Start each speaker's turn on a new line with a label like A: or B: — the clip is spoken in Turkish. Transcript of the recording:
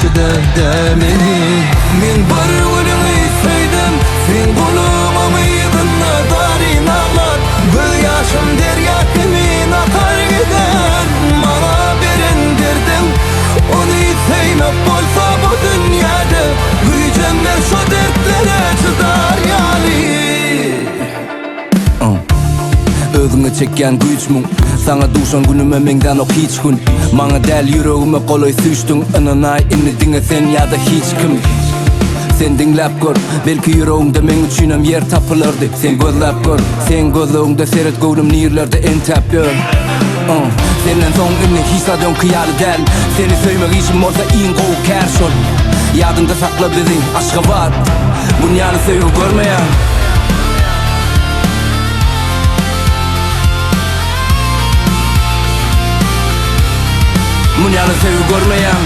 A: yaşadı demeni. Men bir günüňi söýdüm, sen bulumamy ýygynna darin ağlar. Göz ýaşym derýa kimi akar gider. Mana beren derdim, onu söýmek bolsa bu dünýäde, güýjenler şo dertlere çydar ýaly. Özüňe çekýän güýçmüň, sana duşan günüme meňden ok hiç gün. Maňa däl ýüregime golay süýçdüň, ynanay inni diňe sen ýa-da hiç kim. Sen dinläp gör, belki ýüregiňde meň üçinem ýer tapylardy. Sen gözläp gör, sen gözlegiňde seret göwdüm nirlerde entap gör. Senden soň inni hisadýan kyýaly däl. Seni söýmek işim bolsa iň gowy kär şol. Ýadynda sakla bizi, Aşgabat. Dünýäni söýüp görmeýän. Dünýäni söýüp görmeýän.